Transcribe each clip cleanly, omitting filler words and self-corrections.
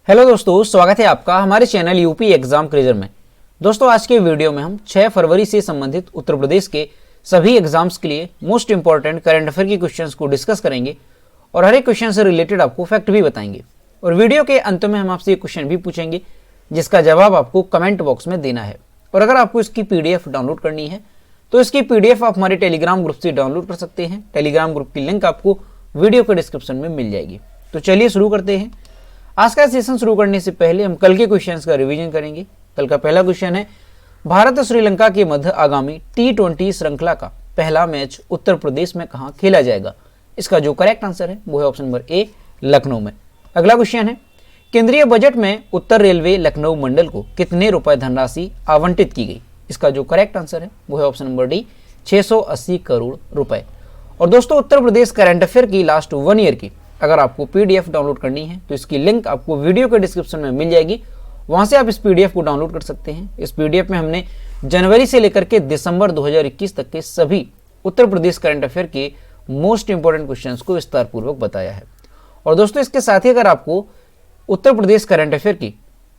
Hello दोस्तों, स्वागत है आपका हमारे चैनल यूपी एग्जाम क्रेजर में। दोस्तों, आज के वीडियो में हम 6 फरवरी से संबंधित उत्तर प्रदेश के सभी एग्जाम्स के लिए मोस्ट इंपॉर्टेंट करंट अफेयर के क्वेश्चंस को डिस्कस करेंगे और हर एक क्वेश्चन से रिलेटेड आपको फैक्ट भी बताएंगे। और वीडियो के अंत में हम आपसे एक क्वेश्चन भी पूछेंगे जिसका जवाब आपको कमेंट बॉक्स में देना है। और अगर आपको इसकी PDF डाउनलोड करनी है तो इसकी PDF आप हमारे टेलीग्राम ग्रुप से डाउनलोड कर सकते हैं। टेलीग्राम ग्रुप की लिंक आपको वीडियो के डिस्क्रिप्शन में मिल जाएगी। तो चलिए शुरू करते हैं। आज का सेशन शुरू करने से पहले हम कल के क्वेश्चंस का रिवीजन करेंगे। कल का पहला क्वेश्चन है, भारत श्रीलंका के मध्य आगामी T20 श्रृंखला का पहला मैच उत्तर प्रदेश में कहां खेला जाएगा? इसका जो करेक्ट आंसर है वो है ऑप्शन नंबर ए, लखनऊ में। अगला क्वेश्चन है, केंद्रीय बजट में उत्तर रेलवे लखनऊ मंडल को कितने रुपए धनराशि आवंटित की गई? इसका जो करेक्ट आंसर है वो है ऑप्शन नंबर डी, 680 करोड़ रुपए। और दोस्तों, उत्तर प्रदेश करंट अफेयर की लास्ट 1 ईयर की अगर आपको PDF डाउनलोड करनी है तो इसकी लिंक आपको वीडियो के डिस्क्रिप्शन में मिल जाएगी। वहां से आप इस PDF को डाउनलोड कर सकते हैं। इस PDF में हमने जनवरी से लेकर के दिसंबर 2021 तक के सभी उत्तर प्रदेश करंट अफेयर के मोस्ट इंपोर्टेंट क्वेश्चंस को विस्तार पूर्वक बताया है। और दोस्तों, इसके साथ ही अगर आपको उत्तर प्रदेश करंट अफेयर की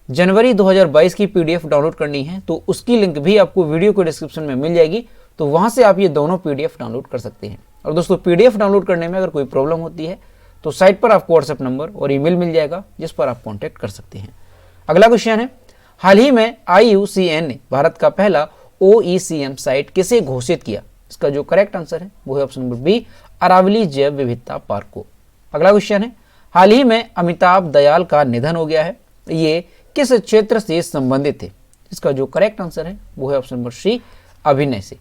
जनवरी 2022 की PDF डाउनलोड करनी है तो उसकी लिंक भी आपको वीडियो के डिस्क्रिप्शन में मिल जाएगी। तो वहां से आप ये दोनों PDF डाउनलोड कर सकते हैं। और दोस्तों, PDF डाउनलोड करने में अगर कोई प्रॉब्लम होती है तो साइट पर आपको व्हाट्सएप नंबर और ईमेल मिल जाएगा जिस पर आप कांटेक्ट कर सकते हैं। अगला क्वेश्चन है, हाल ही में IUCN ने भारत का पहला OECM साइट किसे घोषित किया? इसका जो करेक्ट आंसर है वो है ऑप्शन नंबर बी, अरावली जैव विविधता पार्क को। अगला क्वेश्चन है, हाल ही में अमिताभ दयाल का निधन हो गया है, ये किस क्षेत्र से संबंधित थे? इसका जो करेक्ट आंसर है वो है ऑप्शन नंबर सी, अभिनय से।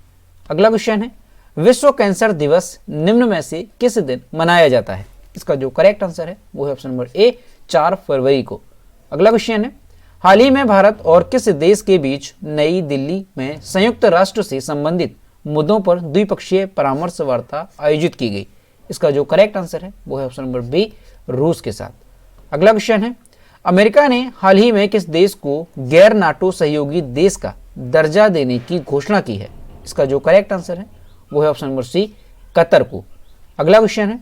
अगला क्वेश्चन है, विश्व कैंसर दिवस निम्न में से किस दिन मनाया जाता है? इसका जो करेक्ट आंसर है वो है ऑप्शन नंबर ए, 4 फरवरी को। अगला क्वेश्चन है, हाल ही में भारत और किस देश के बीच नई दिल्ली में संयुक्त राष्ट्र से संबंधित मुद्दों पर द्विपक्षीय परामर्श वार्ता आयोजित की गई? इसका जो करेक्ट आंसर है वो है ऑप्शन नंबर बी, रूस के साथ। अगला क्वेश्चन है, अमेरिका ने हाल ही में किस देश को गैर नाटो सहयोगी देश का दर्जा देने की घोषणा की है? इसका जो करेक्ट आंसर है वो है ऑप्शन नंबर सी, कतर को। अगला क्वेश्चन है,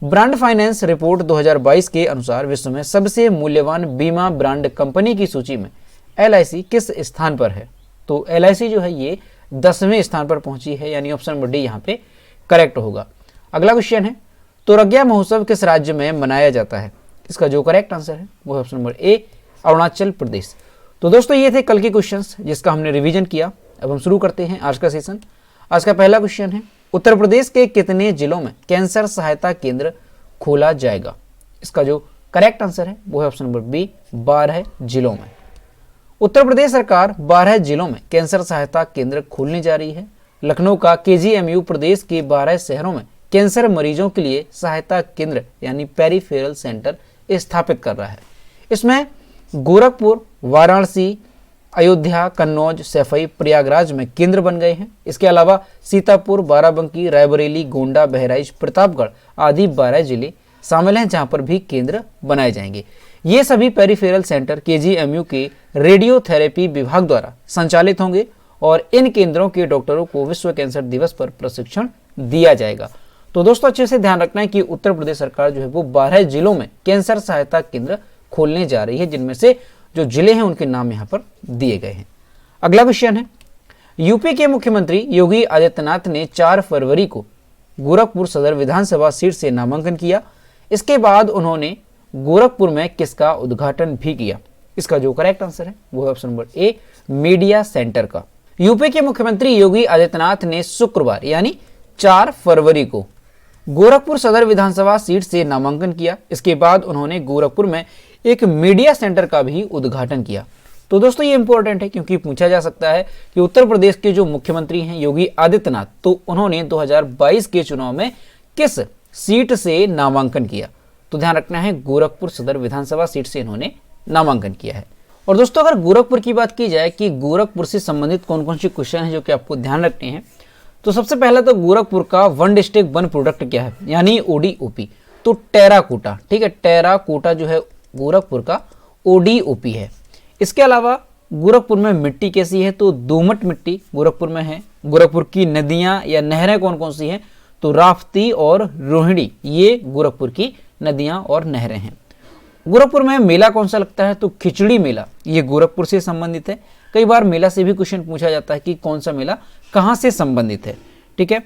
ब्रांड फाइनेंस रिपोर्ट 2022 के अनुसार विश्व में सबसे मूल्यवान बीमा ब्रांड कंपनी की सूची में LIC किस स्थान पर है? तो LIC जो है ये 10वें स्थान पर पहुंची है, यानी ऑप्शन नंबर डी यहाँ पे करेक्ट होगा। अगला क्वेश्चन है, तुरग्या महोत्सव किस राज्य में मनाया जाता है? इसका जो करेक्ट आंसर है वो है option number A, Arunachal Pradesh. तो दोस्तों, ये थे कल के क्वेश्चंस जिसका हमने रिवीजन किया। अब हम शुरू करते हैं आज का सेशन। आज का पहला क्वेश्चन है, उत्तर प्रदेश के कितने जिलों में कैंसर सहायता केंद्र खोला जाएगा? इसका जो करेक्ट आंसर है वो है ऑप्शन नंबर बी, 12 जिलों में। उत्तर प्रदेश सरकार 12 जिलों में कैंसर सहायता केंद्र खोलने जा रही है। लखनऊ का KGMU प्रदेश के 12 शहरों में कैंसर मरीजों के लिए सहायता केंद्र यानी पेरिफेरल सेंटर स्थापित कर रहा है। इसमें गोरखपुर, वाराणसी, अयोध्या, कन्नौज, सैफई, प्रयागराज में केंद्र बन गए हैं। इसके अलावा सीतापुर, बाराबंकी, रायबरेली, गोंडा, बहराइच, प्रतापगढ़ आदि 12 जिले शामिल हैं जहां पर भी केंद्र बनाए जाएंगे। ये सभी पेरिफेरल सेंटर KGMU के रेडियोथेरेपी विभाग द्वारा संचालित होंगे और इन केंद्रों के डॉक्टरों को विश्व कैंसर दिवस पर प्रशिक्षण दिया जाएगा। तो दोस्तों, अच्छे से ध्यान रखना है कि उत्तर प्रदेश सरकार जो है वो 12 जिलों में कैंसर सहायता केंद्र खोलने जा रही है, जिनमें से जो जिले हैं उनके नाम यहाँ पर दिए गए हैं। अगला क्वेश्चन है, यूपी के मुख्यमंत्री योगी आदित्यनाथ ने 4 फरवरी को गोरखपुर सदर विधानसभा सीट से नामांकन किया। इसके बाद उन्होंने गोरखपुर में किसका उद्घाटन भी किया? इसका जो करेक्ट आंसर है वो है option number A, media centre का। यूपी के मुख्यमंत्री योगी आदित्यनाथ ने शुक्रवार यानी 4 फरवरी को गोरखपुर सदर विधानसभा सीट से नामांकन किया। इसके बाद उन्होंने गोरखपुर में एक मीडिया सेंटर का भी उद्घाटन किया। तो दोस्तों, ये इंपॉर्टेंट है क्योंकि पूछा जा सकता है कि उत्तर प्रदेश के जो मुख्यमंत्री हैं योगी आदित्यनाथ, तो उन्होंने 2022 के चुनाव में किस सीट से नामांकन किया? तो ध्यान रखना है, गोरखपुर सदर विधानसभा सीट से इन्होंने नामांकन किया है। और दोस्तों, अगर गोरखपुर की बात की जाए कि गोरखपुर से संबंधित कौन कौन से क्वेश्चन है जो कि आपको ध्यान रखने हैं, तो सबसे पहला तो गोरखपुर का वन डिस्ट्रिक्ट वन प्रोडक्ट क्या है, यानी ODOP। तो टेराकोटा, ठीक है, टेराकोटा जो है गोरखपुर का ODOP है। इसके अलावा गोरखपुर में मिट्टी कैसी है? तो दोमट मिट्टी गोरखपुर में है। गोरखपुर की नदियां या नहरें कौन कौन सी हैं? तो राप्ती और रोहिणी, ये गोरखपुर की नदियां और नहरें हैं। गोरखपुर में मेला कौन सा लगता है? तो खिचड़ी मेला, ये गोरखपुर से संबंधित है। कई बार मेला से भी क्वेश्चन पूछा जाता है कि कौन सा मेला कहाँ से संबंधित है, ठीक है।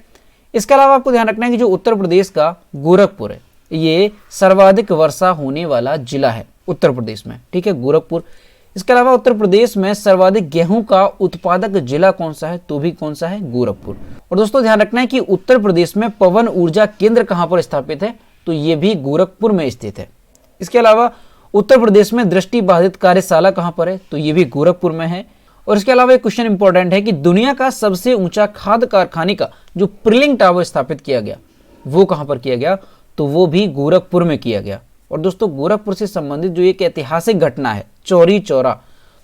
इसके अलावा आपको ध्यान रखना है कि जो उत्तर प्रदेश का गोरखपुर है, ये सर्वाधिक वर्षा होने वाला जिला है उत्तर प्रदेश में, ठीक है, गोरखपुर। इसके अलावा उत्तर प्रदेश में सर्वाधिक गेहूं का उत्पादक जिला कौन सा है? तो भी कौन सा है? गोरखपुर। और दोस्तों ध्यान रखना है कि उत्तर प्रदेश में पवन ऊर्जा केंद्र कहां पर स्थापित है? तो ये भी गोरखपुर में स्थित है। इसके अलावा उत्तर प्रदेश में दृष्टि बाधित कार्यशाला कहां पर है? तो ये भी गोरखपुर में है। और इसके अलावा एक क्वेश्चन इंपॉर्टेंट है कि दुनिया का सबसे ऊंचा खाद कारखाने का जो प्रिलिंग टावर स्थापित किया गया वो कहां पर किया गया? तो वो भी गोरखपुर में किया गया। और दोस्तों गोरखपुर से संबंधित जो एक ऐतिहासिक घटना है चौरी चौरा,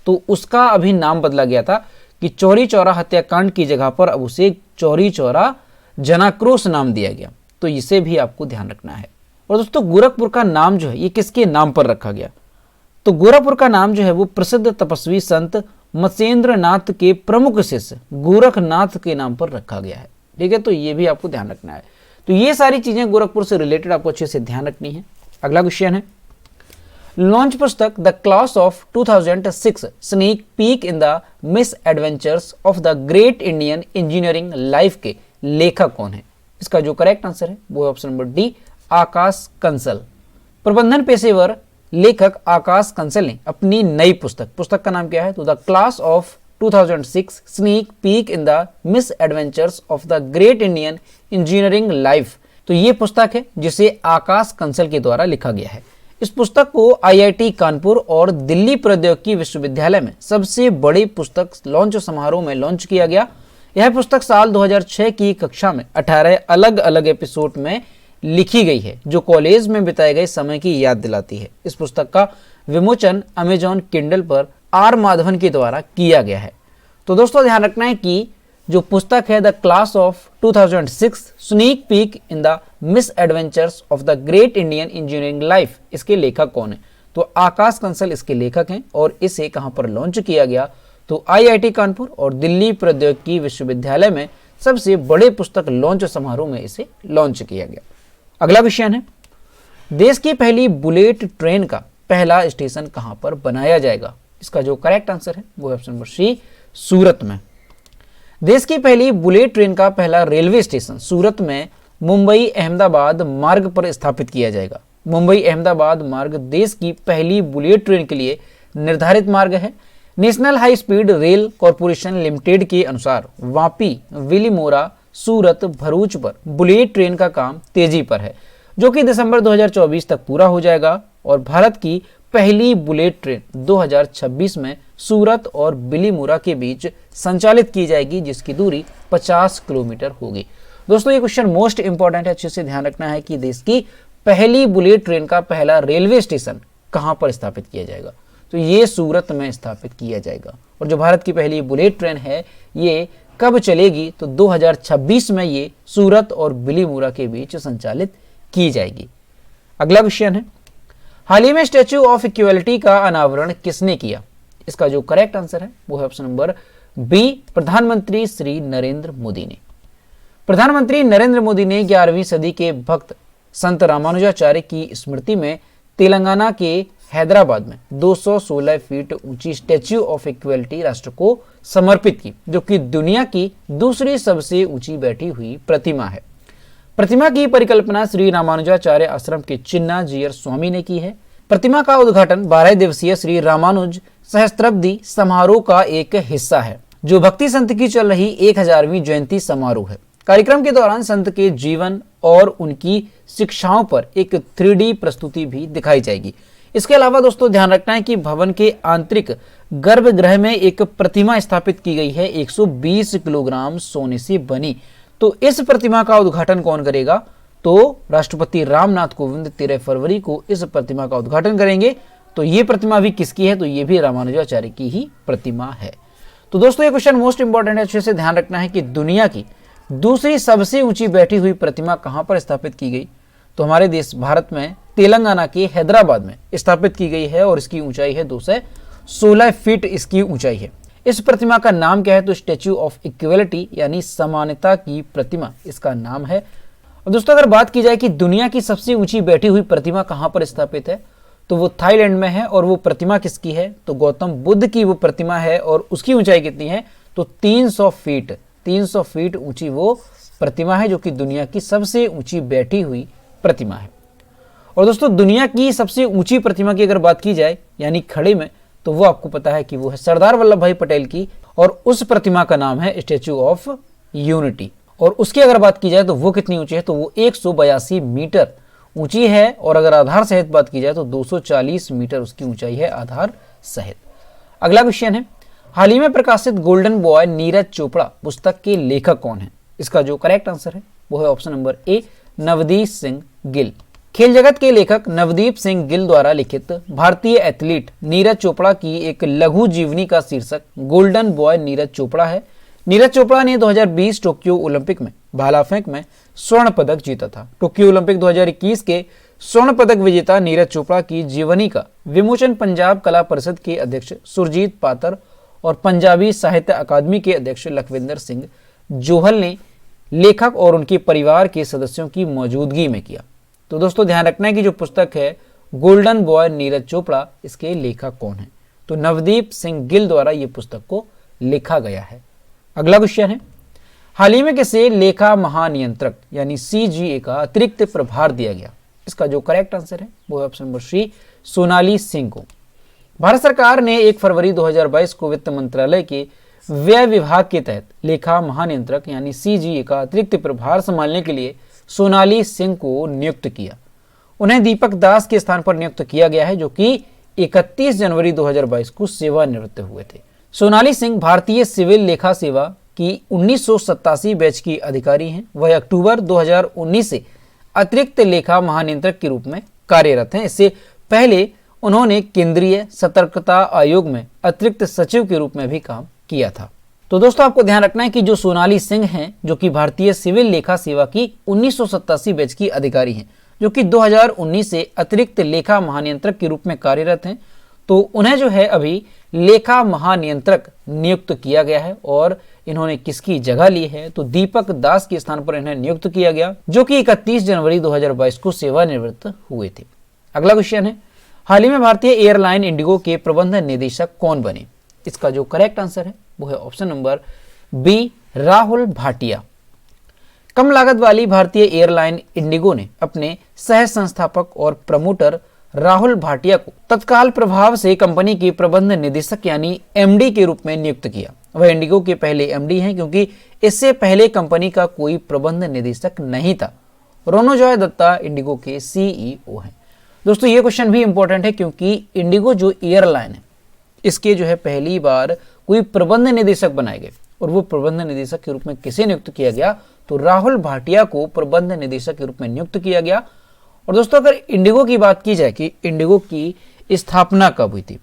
तो उसका अभी नाम बदला गया था कि चौरी चौरा हत्याकांड की जगह पर अब उसे चौरी चौरा जनाक्रोश नाम दिया गया। तो इसे भी आपको ध्यान रखना है। और दोस्तों गोरखपुर का नाम जो है ये किसके नाम पर रखा गया? तो गोरखपुर का नाम जो है वो प्रसिद्ध तपस्वी संत मत्स्येंद्र नाथ के प्रमुख शिष्य गोरखनाथ के नाम पर रखा गया है, ठीक है। तो ये भी आपको ध्यान रखना है। तो ये सारी चीजें गोरखपुर से रिलेटेड आपको अच्छे से ध्यान रखनी है। अगला क्वेश्चन है, लॉन्च पुस्तक the class of 2006 sneak peak in the miss adventures of the great Indian engineering life के लेखक कौन है? इसका जो करेक्ट आंसर है वो ऑप्शन नंबर डी, आकाश कंसल। प्रबंधन पेशेवर लेखक आकाश कंसल ने अपनी नई पुस्तक का नाम क्या है? तो the class of 2006 sneak peak in the miss adventures of the great Indian engineering life, तो ये पुस्तक है जिसे आकाश कंसल के द्वारा लिखा गया है। इस पुस्तक को आईआईटी कानपुर और दिल्ली प्रौद्योगिकी विश्वविद्यालय में सबसे बड़े पुस्तक लॉन्च समारोह में लॉन्च किया गया। यह पुस्तक साल 2006 की कक्षा में 18 अलग अलग एपिसोड में लिखी गई है जो कॉलेज में बिताए गए समय की याद दिलाती है। इस पुस्तक का विमोचन अमेजॉन किंडल पर आर माधवन के द्वारा किया गया है। तो दोस्तों ध्यान रखना है कि जो पुस्तक है the class of 2006 sneak peak in the miss adventures of the great Indian engineering life, इसके लेखक कौन है? तो आकाश कंसल इसके लेखक हैं। और इसे कहां पर लॉन्च किया गया? तो आईआईटी कानपुर और दिल्ली प्रौद्योगिकी विश्वविद्यालय में सबसे बड़े पुस्तक लॉन्च समारोह में इसे लॉन्च किया गया। अगला क्वेश्चन है, देश की पहली बुलेट ट्रेन का पहला स्टेशन कहां पर बनाया जाएगा? इसका जो करेक्ट आंसर है वो ऑप्शन नंबर सी, सूरत में। देश की पहली बुलेट ट्रेन का पहला रेलवे स्टेशन सूरत में मुंबई अहमदाबाद मार्ग पर स्थापित किया जाएगा। मुंबई अहमदाबाद मार्ग देश की पहली बुलेट ट्रेन के लिए निर्धारित मार्ग है। National high speed rail corporation limited के अनुसार वापी, विलीमोरा, सूरत, भरूच पर बुलेट ट्रेन का काम तेजी पर है जो कि दिसंबर 2024 तक पूरा हो जाएगा। और भारत की पहली बुलेट ट्रेन 2026 में सूरत और बिलीमोरा के बीच संचालित की जाएगी जिसकी दूरी 50 किलोमीटर होगी। दोस्तों ये क्वेश्चन मोस्ट इंपॉर्टेंट है, अच्छे से ध्यान रखना है कि देश की पहली बुलेट ट्रेन का पहला रेलवे स्टेशन कहां पर स्थापित किया जाएगा? तो ये सूरत में स्थापित किया जाएगा। और जो भारत की पहली बुलेट ट्रेन है ये कब चलेगी? तो 2026 में ये सूरत और बिलीमोरा के बीच संचालित की जाएगी। अगला क्वेश्चन है, हाल ही में स्टैच्यू ऑफ इक्वालिटी का अनावरण किसने किया? इसका जो करेक्ट आंसर है वो है ऑप्शन नंबर बी, प्रधानमंत्री श्री नरेंद्र मोदी ने। प्रधानमंत्री नरेंद्र मोदी ने 11वीं सदी के भक्त संत रामानुजाचार्य की स्मृति में तेलंगाना के हैदराबाद में 216 फीट ऊंची स्टैच्यू ऑफ इक्वालिटी राष्ट्र को समर्पित की जो कि दुनिया की दूसरी सबसे ऊंची बैठी हुई प्रतिमा है। प्रतिमा की परिकल्पना श्री रामानुजाचार्य आश्रम के चिन्ना जीयर स्वामी ने की है। प्रतिमा का उद्घाटन 12 दिवसीय श्री रामानुज सहस्त्राब्दी समारोह का एक हिस्सा है जो भक्ति संत की चल रही 1000वीं जयंती समारोह है। कार्यक्रम के दौरान संत के जीवन और उनकी शिक्षाओं पर एक 3D प्रस्तुति भी दिखाई जाएगी। इसके अलावा दोस्तों ध्यान रखना है कि भवन के आंतरिक गर्भगृह में एक प्रतिमा स्थापित की गई है 120 किलोग्राम सोने से बनी। तो इस प्रतिमा का उद्घाटन कौन करेगा? तो राष्ट्रपति रामनाथ कोविंद 13 फरवरी को इस प्रतिमा का उद्घाटन करेंगे। तो ये प्रतिमा भी किसकी है? तो ये भी रामानुजाचार्य की ही प्रतिमा है। तो दोस्तों ये क्वेश्चन मोस्ट इंपॉर्टेंट है, अच्छे से ध्यान रखना है कि दुनिया की दूसरी सबसे ऊंची बैठी हुई प्रतिमा कहां पर स्थापित की गई? तो हमारे देश भारत में तेलंगाना के हैदराबाद में स्थापित की गई है और इसकी ऊंचाई है 216 फीट इसकी ऊंचाई है। इस प्रतिमा का नाम क्या है? तो स्टैच्यू ऑफ इक्वालिटी यानी समानता की प्रतिमा इसका नाम है। और दोस्तों अगर बात की जाए कि दुनिया की सबसे ऊंची बैठी हुई प्रतिमा कहां पर स्थापित है तो वो थाईलैंड में है। और वो प्रतिमा किसकी है? तो गौतम बुद्ध की वो प्रतिमा है। और उसकी ऊंचाई कितनी है? तो 300 फीट 300 फीट ऊंची वो प्रतिमा है, जो कि दुनिया की सबसे ऊंची बैठी हुई प्रतिमा है। और दोस्तों, दुनिया की सबसे ऊंची प्रतिमा की अगर बात की जाए यानी खड़े में, तो वो आपको पता है कि वो है सरदार वल्लभ भाई पटेल की, और उस प्रतिमा का नाम है स्टैच्यू ऑफ यूनिटी। और उसकी अगर बात की जाए तो वो कितनी ऊंची है? तो वो 182 मीटर ऊंची है। और अगर आधार सहित बात की जाए तो 240 मीटर उसकी ऊंचाई है आधार सहित। अगला क्वेश्चन है, हाल ही में प्रकाशित गोल्डन बॉय नीरज चोपड़ा पुस्तक के लेखक कौन है? इसका जो करेक्ट आंसर है वो है option number A, Navdeep Singh Gill. खेल जगत के लेखक नवदीप सिंह गिल द्वारा लिखित भारतीय एथलीट नीरज चोपड़ा की एक लघु जीवनी का शीर्षक गोल्डन बॉय नीरज चोपड़ा है। नीरज चोपड़ा ने 2020 टोक्यो ओलंपिक में भाला फेंक में स्वर्ण पदक जीता था। टोक्यो ओलंपिक 2021 के स्वर्ण पदक विजेता नीरज चोपड़ा की जीवनी का विमोचन पंजाब कला परिषद के अध्यक्ष सुरजीत पातर और पंजाबी साहित्य अकादमी के अध्यक्ष लखविंदर सिंह जोहल ने लेखक और उनके परिवार के सदस्यों की मौजूदगी में किया। तो दोस्तों, ध्यान रखना है कि जो पुस्तक है गोल्डन बॉय नीरज चोपड़ा, इसके लेखक कौन है? तो नवदीप सिंह गिल द्वारा ये पुस्तक को लिखा गया है। अगला क्वेश्चन है, हाल ही में किसे लेखा महानियंत्रक यानी CGA का अतिरिक्त प्रभार दिया गया? इसका जो करेक्ट आंसर है वो है option number C, Sonali Singh को। भारत सरकार ने 1 फरवरी 2022 को वित्त मंत्रालय के व्यय विभाग के तहत लेखा महानियंत्रक यानी CGA का अतिरिक्त प्रभार संभालने के लिए सोनाली सिंह को नियुक्त किया। उन्हें दीपक दास के स्थान पर नियुक्त किया गया है, जो कि 31 जनवरी 2022 को सेवानिवृत्त हुए थे। सोनाली सिंह भारतीय सिविल लेखा सेवा की 1987 बैच की अधिकारी हैं। वह अक्टूबर 2019 से अतिरिक्त लेखा महानियंत्रक के रूप में कार्यरत हैं। इससे पहले उन्होंने केंद्रीय सतर्कता आयोग में अतिरिक्त सचिव के रूप में भी काम किया था। तो दोस्तों, आपको ध्यान रखना है कि जो सोनाली सिंह हैं, जो कि भारतीय सिविल लेखा सेवा की 1987 बैच की अधिकारी हैं, जो कि 2019 से अतिरिक्त लेखा महानियंत्रक के रूप में कार्यरत हैं, तो उन्हें जो है अभी लेखा महानियंत्रक नियुक्त किया गया है। और इन्होंने किसकी जगह ली है? तो दीपक दास के स्थान पर इन्हें नियुक्त किया गया, जो कि 31 जनवरी 2022 को सेवानिवृत्त हुए थे। अगला क्वेश्चन है, हाल ही में भारतीय एयरलाइन इंडिगो के प्रबंध निदेशक कौन बने? इसका जो करेक्ट आंसर है वो है option number B, Rahul Bhatia. कम लागत वाली भारतीय एयरलाइन इंडिगो ने अपने सह संस्थापक और प्रमोटर राहुल भाटिया को तत्काल प्रभाव से कंपनी के प्रबंध निदेशक यानी MD के रूप में नियुक्त किया। वह इंडिगो के पहले MD हैं, क्योंकि इससे पहले कंपनी का कोई प्रबंध निदेशक नहीं था। रोनोजॉय दत्ता इंडिगो के CEO हैं। दोस्तों, ये क्वेश्चन भी इंपॉर्टेंट है, क्योंकि इंडिगो जो एयरलाइन है, इसके जो है पहली बार कोई प्रबंध निदेशक बनाए गए। और वो प्रबंध निदेशक के रूप में किसे नियुक्त किया गया? तो राहुल भाटिया को प्रबंध निदेशक के रूप में नियुक्त किया गया। और दोस्तों, अगर इंडिगो की बात की जाए कि इंडिगो की स्थापना कब हुई थी,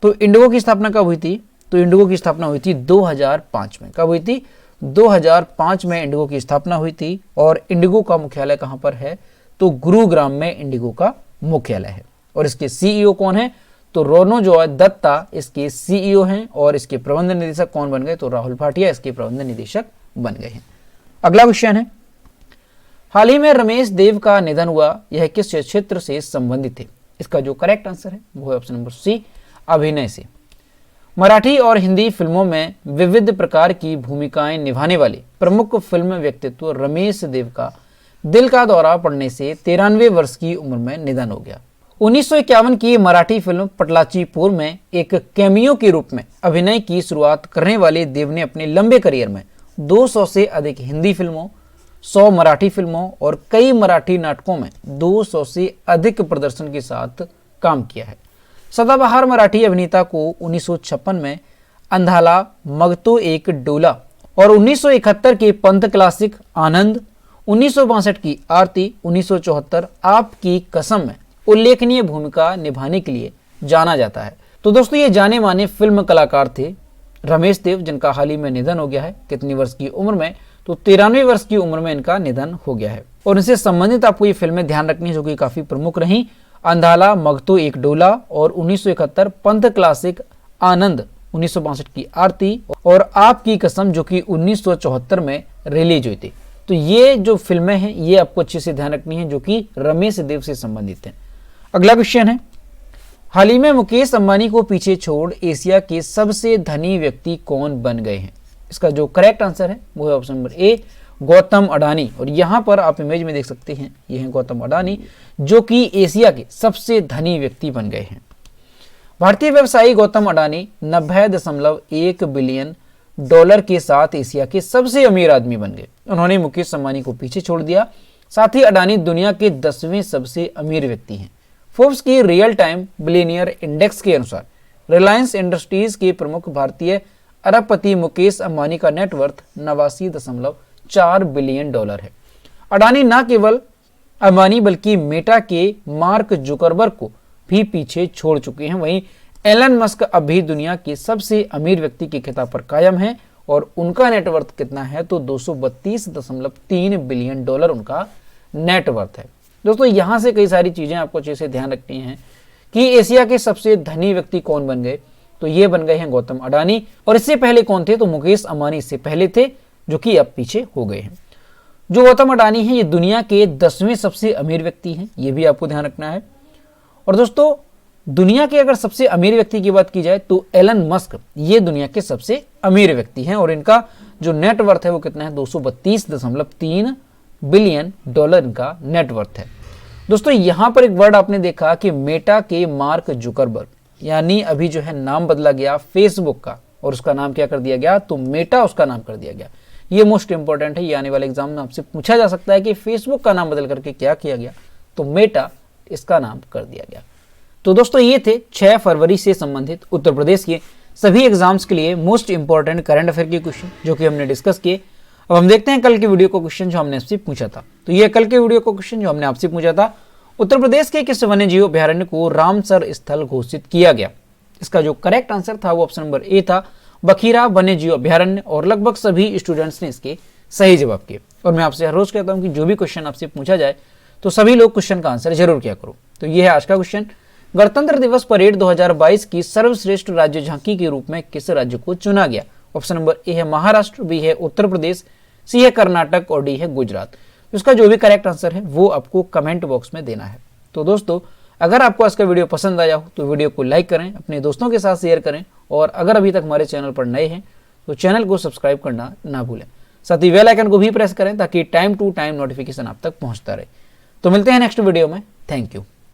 तो इंडिगो की स्थापना कब हुई थी? तो इंडिगो की स्थापना हुई थी 2005 में। कब हुई थी? 2005 में इंडिगो की स्थापना हुई थी। और इंडिगो का मुख्यालय कहाँ पर है? तो गुरुग्राम में इंडिगो का मुख्यालय है। और इसके CEO कौन है? तो रोनोजॉय दत्ता इसके CEO हैं। और इसके प्रबंध निदेशक कौन बन गए? तो राहुल भाटिया इसके प्रबंध निदेशक बन गए हैं। अगला क्वेश्चन है, हाल ही में रमेश देव का निधन हुआ, यह किस क्षेत्र से संबंधित है? इसका जो करेक्ट आंसर है वो है ऑप्शन नंबर सी, अभिनय से। मराठी और हिंदी फिल्मों में विविध प्रकार की भूमिकाएं निभाने वाले प्रमुख फिल्म व्यक्तित्व रमेश देव का दिल का दौरा पड़ने से 93 वर्ष की उम्र में निधन हो गया। 1951 की मराठी फिल्म पटलाचीपुर में एक कैमियो के रूप में अभिनय की शुरुआत करने वाले देव ने अपने लंबे करियर में 200 से अधिक हिंदी फिल्मों, 100 मराठी फिल्मों और कई मराठी नाटकों में 200 से अधिक प्रदर्शन के साथ काम किया है। सदाबहार मराठी अभिनेता को 1956 में अंधाला, मगतो एक डोला और 1971 के पंथ क्लासिक आनंद, 1962 की आरती, 1974 आपकी कसम में उल्लेखनीय भूमिका निभाने के लिए जाना जाता है। तो दोस्तों, ये जाने माने फिल्म कलाकार थे रमेश देव, जिनका हाल ही में निधन हो गया है। कितनी वर्ष की उम्र में? तो 93 वर्ष की उम्र में इनका निधन हो गया है। और इनसे संबंधित आपको ये फिल्में ध्यान रखनी है, जो कि काफी प्रमुख रही। अंधाला, मगतो एक डोला और 1971 पंथ क्लासिक आनंद, 1962 की आरती और आपकी कसम, जो कि 1974 में रिलीज हुई थी। तो ये जो फिल्में हैं ये आपको अच्छे से ध्यान रखनी है, जो कि रमेश देव से संबंधित हैं। अगला क्वेश्चन है, हाल ही में मुकेश अंबानी को पीछे छोड़ एशिया के सबसे धनी व्यक्ति कौन बन गए हैं? इसका जो करेक्ट आंसर है वो है option number A, Gautam Adani. और यहाँ पर आप इमेज में देख सकते हैं, ये हैं गौतम अडानी, जो कि एशिया के सबसे धनी व्यक्ति बन गए हैं। भारतीय व्यवसायी गौतम अडानी 90.1 बिलियन डॉलर के साथ एशिया के सबसे अमीर आदमी बन गए। उन्होंने मुकेश अंबानी को पीछे छोड़ दिया। साथ ही अडानी दुनिया के 10वें सबसे अमीर व्यक्ति हैं। फोर्ब्स की रियल टाइम बिलियनियर इंडेक्स के अनुसार रिलायंस इंडस्ट्रीज के प्रमुख भारतीय अरबपति मुकेश अंबानी का नेटवर्थ 89.4 बिलियन डॉलर है। अडानी न केवल अंबानी बल्कि मेटा के मार्क जुकरबर्ग को भी पीछे छोड़ चुके हैं। वहीं एलन मस्क अब भी दुनिया के सबसे अमीर व्यक्ति के खिताब पर कायम है और उनका नेटवर्थ कितना है तो 232.3 बिलियन डॉलर उनका नेटवर्थ है। दोस्तों यहां से कई सारी चीजें आपको अच्छे से ध्यान रखनी है कि एशिया के सबसे धनी व्यक्ति कौन बन गए, तो ये बन गए हैं गौतम अडानी। और इससे पहले कौन थे तो मुकेश अंबानी इससे पहले थे, जो कि अब पीछे हो गए हैं। जो गौतम अडानी है ये दुनिया के 10वें सबसे अमीर व्यक्ति हैं, ये भी आपको ध्यान रखना है। और दोस्तों दुनिया के अगर सबसे अमीर व्यक्ति की बात की जाए तो एलन मस्क ये दुनिया के सबसे अमीर व्यक्ति हैं और इनका जो नेटवर्थ है वो कितना है 232.3 बिलियन डॉलर इनका नेटवर्थ है। दोस्तों यहां पर एक वर्ड आपने देखा कि मेटा के मार्क जुकरबर्ग, यानी अभी जो है नाम बदला गया फेसबुक का और उसका नाम क्या कर दिया गया तो मेटा उसका नाम कर दिया गया। ये मोस्ट इंपॉर्टेंट है, ये आने वाले एग्जाम में आपसे पूछा जा सकता है कि फेसबुक का नाम बदल करके क्या किया गया, तो मेटा इसका नाम कर दिया गया। तो दोस्तों ये थे 6 फरवरी से संबंधित उत्तर प्रदेश के सभी एग्जाम्स के लिए मोस्ट इंपॉर्टेंट करंट अफेयर के क्वेश्चन जो कि हमने डिस्कस किए। अब हम देखते हैं कल के वीडियो को क्वेश्चन जो हमने आपसे पूछा था। तो ये कल के वीडियो को क्वेश्चन जो हमने आपसे पूछा था, उत्तर प्रदेश के किस वन्य जीव अभ्यारण्य को रामसर स्थल घोषित किया गया? इसका जो करेक्ट आंसर था वो ऑप्शन नंबर ए था, बखीरा वन्य जीव अभ्यारण्य। और लगभग सभी स्टूडेंट्स ने इसके सही जवाब किए। और मैं आपसे हर रोज कहता हूं कि जो भी क्वेश्चन आपसे पूछा जाए तो सभी लोग क्वेश्चन का आंसर जरूर किया करो। तो ये है आज का क्वेश्चन, गणतंत्र दिवस परेड 2022 की सर्वश्रेष्ठ राज्य झांकी के रूप में किस राज्य को चुना गया? ऑप्शन नंबर ए है महाराष्ट्र, बी है उत्तर प्रदेश, सी है कर्नाटक और डी है गुजरात। इसका जो भी करेक्ट आंसर है वो आपको कमेंट बॉक्स में देना है। तो दोस्तों अगर आपको आज का वीडियो पसंद आया हो तो वीडियो को लाइक करें, अपने दोस्तों के साथ शेयर करें और अगर अभी तक हमारे चैनल पर नए हैं तो चैनल को सब्सक्राइब करना ना भूलें। साथ ही बेल आइकन को भी प्रेस करें ताकि टाइम टू टाइम नोटिफिकेशन आप तक पहुंचता रहे। तो मिलते हैं नेक्स्ट वीडियो में। Thank you.